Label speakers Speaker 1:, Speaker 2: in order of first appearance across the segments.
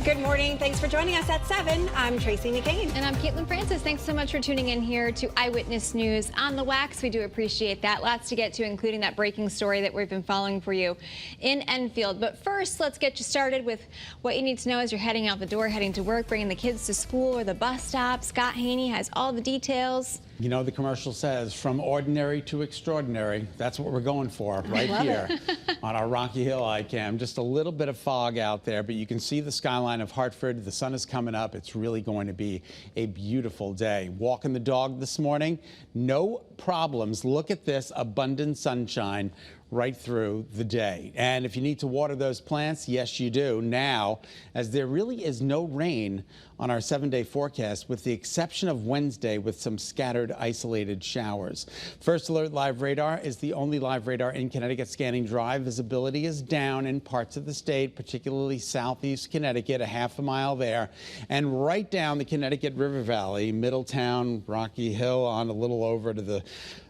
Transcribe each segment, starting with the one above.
Speaker 1: Good morning. Thanks for joining us at 7. I'm Tracey McCain.
Speaker 2: And I'm Caitlin Francis. Thanks so much for tuning in here to Eyewitness News on the Wax. We do appreciate that. Lots to get to, including that breaking story that we've been following for you in Enfield. But first, let's get you started with what you need to know as you're heading out the door, heading to work, bringing the kids to school or the bus stop. Scot Haney has all the details.
Speaker 3: You know, the commercial says, from ordinary to extraordinary. That's what we're going for right here on our Rocky Hill iCam. Just a little bit of fog out there, but you can see the skyline of Hartford. The sun is coming up. It's really going to be a beautiful day. Walking the dog this morning, no problems. Look at this abundant sunshine right through the day. And if you need to water those plants, yes, you do now, as there really is no rain on our 7-day forecast, with the exception of Wednesday with some scattered isolated showers. First Alert Live Radar is the only live radar in Connecticut scanning dry. Visibility is down in parts of the state, particularly southeast Connecticut, a half a mile there, and right down the Connecticut River Valley, Middletown, Rocky Hill, on a little over to the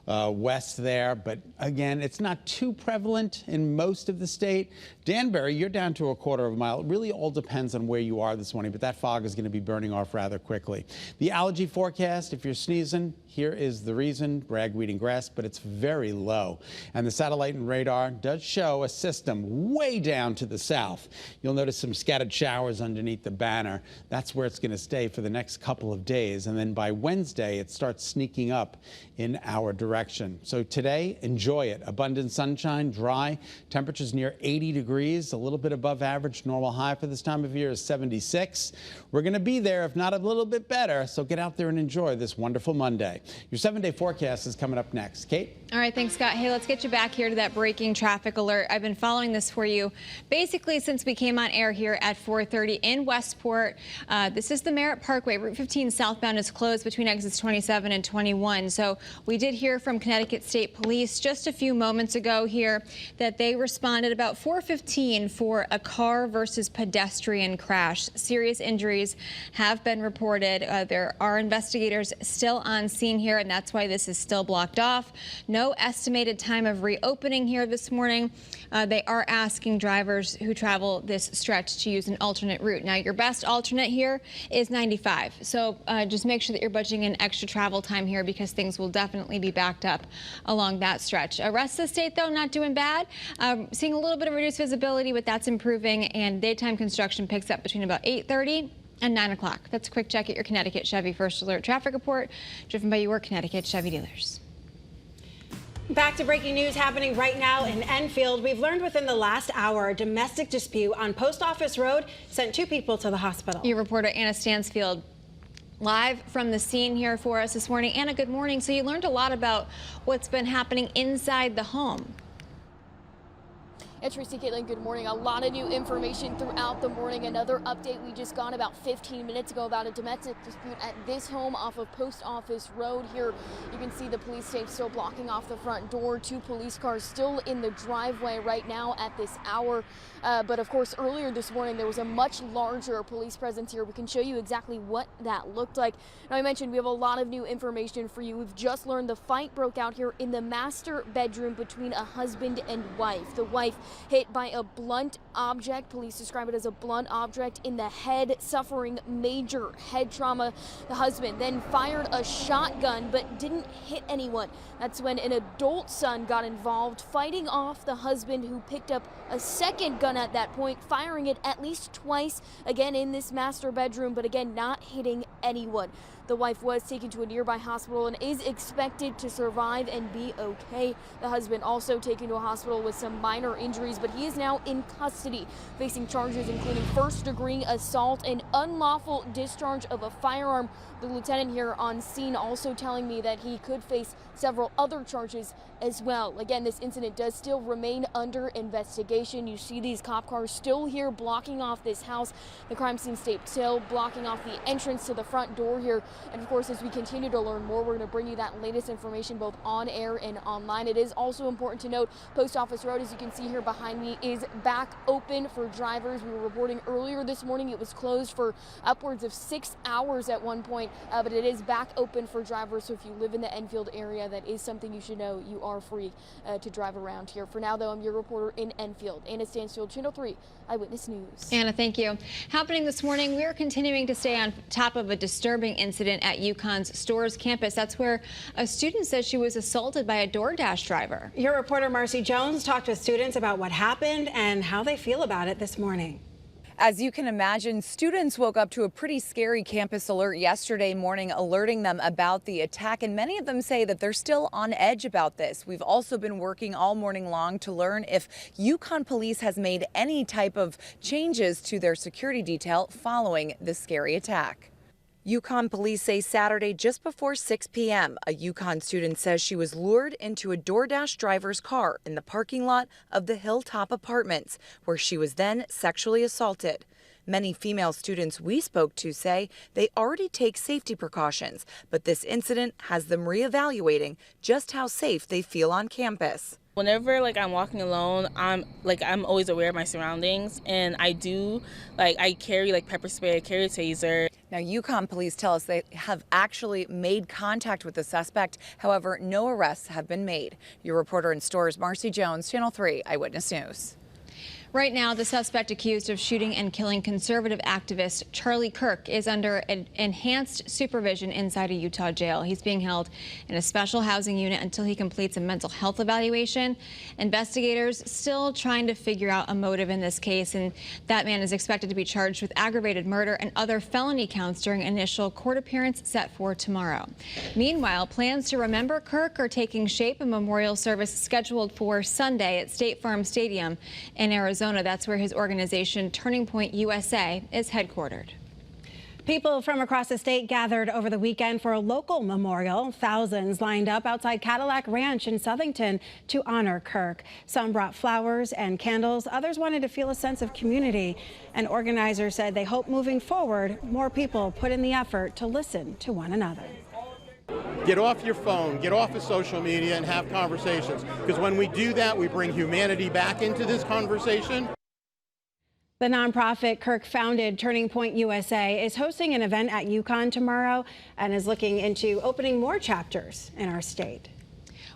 Speaker 3: west there. But again, it's not too prevalent in most of the state. Danbury, you're down to a quarter of a mile. It really all depends on where you are this morning, but that fog is going to be burning off rather quickly. The allergy forecast, if you're sneezing, here is the reason: ragweed and grass, but it's very low. And the satellite and radar does show a system way down to the south. You'll notice some scattered showers underneath the banner. That's where it's going to stay for the next couple of days. And then by Wednesday, it starts sneaking up in our direction. So today, enjoy it. Abundant sunshine, dry, temperatures near 80 degrees, a little bit above average. Normal high for this time of year is 76. We're going to be there, if not a little bit better. So get out there and enjoy this wonderful Monday. Your 7-day forecast is coming up next. Kate?
Speaker 2: All right, thanks, Scott. Hey, let's get you back here to that breaking traffic alert. I've been following this for you basically since we came on air here at 4:30 in Westport. This is the Merritt Parkway. Route 15 southbound is closed between exits 27 and 21. So we did hear from Connecticut State Police just a few moments ago here that they responded about 4:15 for a car versus pedestrian crash. Serious injuries have been reported. There are investigators still on scene here, and that's why this is still blocked off. No estimated time of reopening here this morning. They are asking drivers who travel this stretch to use an alternate route. Now, your best alternate here is 95. So just make sure that you're budgeting in extra travel time here, because things will definitely be backed up along that stretch. Rest of the state, though, not doing bad. Seeing a little bit of reduced visibility, but that's improving, and daytime construction picks up between about 8:30 and 9 o'clock. That's a quick check at your Connecticut Chevy First Alert traffic report, driven by your Connecticut Chevy dealers.
Speaker 1: Back to breaking news happening right now in Enfield. We've learned within the last hour a domestic dispute on Post Office Road sent 2 people to the hospital.
Speaker 2: Your reporter Anna Stansfield live from the scene here for us this morning. Anna, good morning. So you learned a lot about what's been happening inside the home.
Speaker 4: Tracy, Caitlin, good morning. A lot of new information throughout the morning. Another update we just got about 15 minutes ago about a domestic dispute at this home off of Post Office Road. Here you can see the police tape still blocking off the front door. 2 police cars still in the driveway right now at this hour. But of course, earlier this morning, there was a much larger police presence here. We can show you exactly what that looked like. Now, I mentioned we have a lot of new information for you. We've just learned the fight broke out here in the master bedroom between a husband and wife. The wife hit by a blunt object. Police describe it as a blunt object in the head, suffering major head trauma. The husband then fired a shotgun but didn't hit anyone. That's when an adult son got involved, fighting off the husband, who picked up a second gun at that point, firing it at least twice, again in this master bedroom, but again not hitting anyone. The wife was taken to a nearby hospital and is expected to survive and be okay. The husband also taken to a hospital with some minor injuries, but he is now in custody, facing charges including first-degree assault and unlawful discharge of a firearm. The lieutenant here on scene also telling me that he could face several other charges as well. Again, this incident does still remain under investigation. You see these cop cars still here blocking off this house. The crime scene tape still blocking off the entrance to the front door here. And of course, as we continue to learn more, we're going to bring you that latest information both on air and online. It is also important to note Post Office Road, as you can see here behind me, is back open for drivers. We were reporting earlier this morning it was closed for upwards of 6 hours at one point, but it is back open for drivers. So if you live in the Enfield area, that is something you should know. You are free to drive around here. For now, though, I'm your reporter in Enfield, Anna Stansfield, Channel 3 Eyewitness News.
Speaker 2: Anna, thank you. Happening this morning, we are continuing to stay on top of a disturbing incident at UConn's Storrs campus. That's where a student says she was assaulted by a DoorDash driver.
Speaker 1: Your reporter Marcy Jones talked with students about what happened and how they feel about it this morning.
Speaker 5: As you can imagine, students woke up to a pretty scary campus alert yesterday morning, alerting them about the attack, and many of them say that they're still on edge about this. We've also been working all morning long to learn if UConn police has made any type of changes to their security detail following the scary attack. UConn police say Saturday just before 6 p.m., a UConn student says she was lured into a DoorDash driver's car in the parking lot of the Hilltop Apartments, where she was then sexually assaulted. Many female students we spoke to say they already take safety precautions, but this incident has them reevaluating just how safe they feel on campus.
Speaker 6: Whenever I'm walking alone, I'm always aware of my surroundings, and I carry pepper spray, I carry a taser.
Speaker 5: Now, UConn police tell us they have actually made contact with the suspect. However, no arrests have been made. Your reporter in Storrs, Marcy Jones, Channel 3 Eyewitness News.
Speaker 2: Right now, the suspect accused of shooting and killing conservative activist Charlie Kirk is under enhanced supervision inside a Utah jail. He's being held in a special housing unit until he completes a mental health evaluation. Investigators still trying to figure out a motive in this case, and that man is expected to be charged with aggravated murder and other felony counts during an initial court appearance set for tomorrow. Meanwhile, plans to remember Kirk are taking shape. A memorial service scheduled for Sunday at State Farm Stadium in Arizona. That's where his organization, Turning Point USA, is headquartered.
Speaker 1: People from across the state gathered over the weekend for a local memorial. Thousands lined up outside Cadillac Ranch in Southington to honor Kirk. Some brought flowers and candles. Others wanted to feel a sense of community. And organizers said they hope moving forward, more people put in the effort to listen to one another.
Speaker 7: Get off your phone, get off of social media and have conversations. Because when we do that, we bring humanity back into this conversation.
Speaker 1: The nonprofit Kirk founded Turning Point USA is hosting an event at UConn tomorrow and is looking into opening more chapters in our state.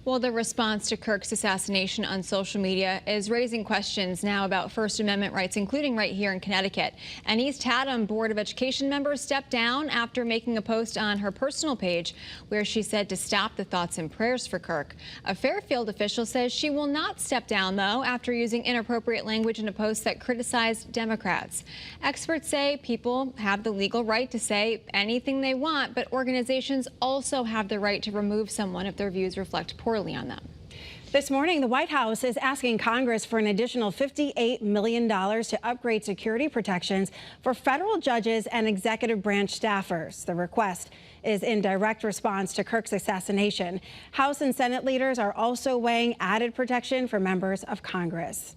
Speaker 2: Well, the response to Kirk's assassination on social media is raising questions now about First Amendment rights, including right here in Connecticut. An East Haddam Board of Education member stepped down after making a post on her personal page where she said to stop the thoughts and prayers for Kirk. A Fairfield official says she will not step down, though, after using inappropriate language in a post that criticized Democrats. Experts say people have the legal right to say anything they want, but organizations also have the right to remove someone if their views reflect poorly on them.
Speaker 1: This morning, the White House is asking Congress for an additional $58 million to upgrade security protections for federal judges and executive branch staffers. The request is in direct response to Kirk's assassination. House and Senate leaders are also weighing added protection for members of Congress.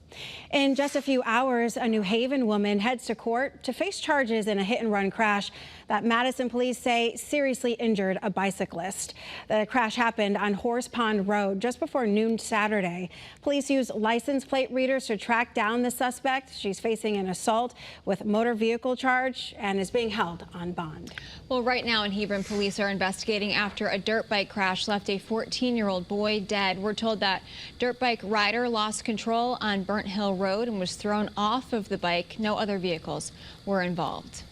Speaker 1: In just a few hours, a New Haven woman heads to court to face charges in a hit-and-run crash that Madison police say seriously injured a bicyclist. The crash happened on Horse Pond Road just before noon Saturday. Police used license plate readers to track down the suspect. She's facing an assault with motor vehicle charge and is being held on bond.
Speaker 2: Well, right now in Hebron, police are investigating after a dirt bike crash left a 14-year-old boy dead. We're told that dirt bike rider lost control on Burnt Hill Road and was thrown off of the bike. No other vehicles were involved.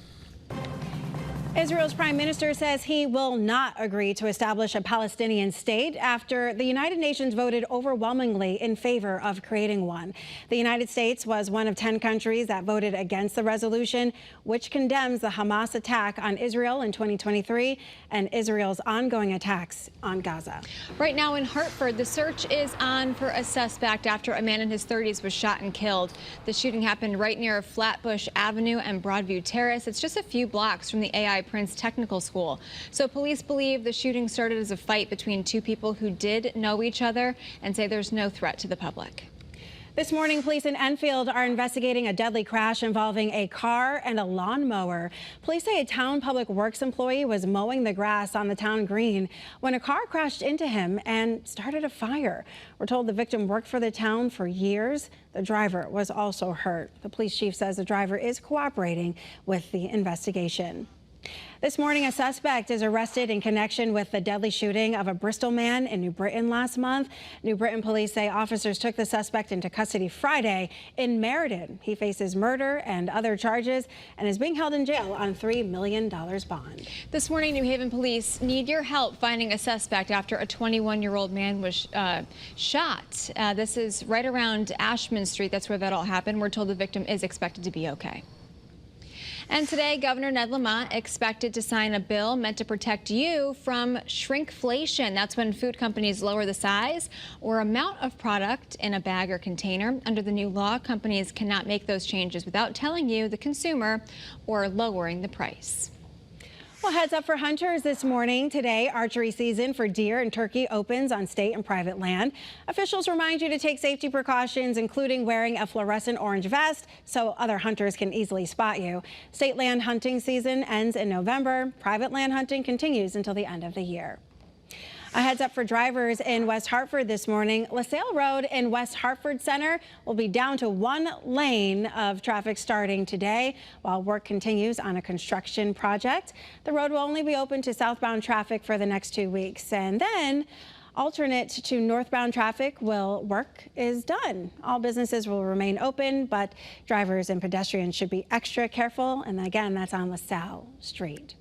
Speaker 1: Israel's prime minister says he will not agree to establish a Palestinian state after the United Nations voted overwhelmingly in favor of creating one. The United States was one of 10 countries that voted against the resolution, which condemns the Hamas attack on Israel in 2023 and Israel's ongoing attacks on Gaza.
Speaker 2: Right now in Hartford, the search is on for a suspect after a man in his 30s was shot and killed. The shooting happened right near Flatbush Avenue and Broadview Terrace. It's just a few blocks from the AI Prince Technical School. So police believe the shooting started as a fight between two people who did know each other and say there's no threat to the public.
Speaker 1: This morning, police in Enfield are investigating a deadly crash involving a car and a lawnmower. Police say a town public works employee was mowing the grass on the town green when a car crashed into him and started a fire. We're told the victim worked for the town for years. The driver was also hurt. The police chief says the driver is cooperating with the investigation. This morning, a suspect is arrested in connection with the deadly shooting of a Bristol man in New Britain last month. New Britain police say officers took the suspect into custody Friday in Meriden. He faces murder and other charges and is being held in jail on $3 million bond.
Speaker 2: This morning, New Haven police need your help finding a suspect after a 21-year-old man was shot. This is right around Ashman Street. That's where that all happened. We're told the victim is expected to be okay. And today, Governor Ned Lamont expected to sign a bill meant to protect you from shrinkflation. That's when food companies lower the size or amount of product in a bag or container. Under the new law, companies cannot make those changes without telling you, the consumer, or lowering the price.
Speaker 1: Well, heads up for hunters this morning. Today, archery season for deer and turkey opens on state and private land. Officials remind you to take safety precautions, including wearing a fluorescent orange vest so other hunters can easily spot you. State land hunting season ends in November. Private land hunting continues until the end of the year. A heads up for drivers in West Hartford this morning. LaSalle Road in West Hartford Center will be down to one lane of traffic starting today while work continues on a construction project. The road will only be open to southbound traffic for the next 2 weeks, and then alternate to northbound traffic work is done. All businesses will remain open, but drivers and pedestrians should be extra careful. And again, that's on LaSalle Street.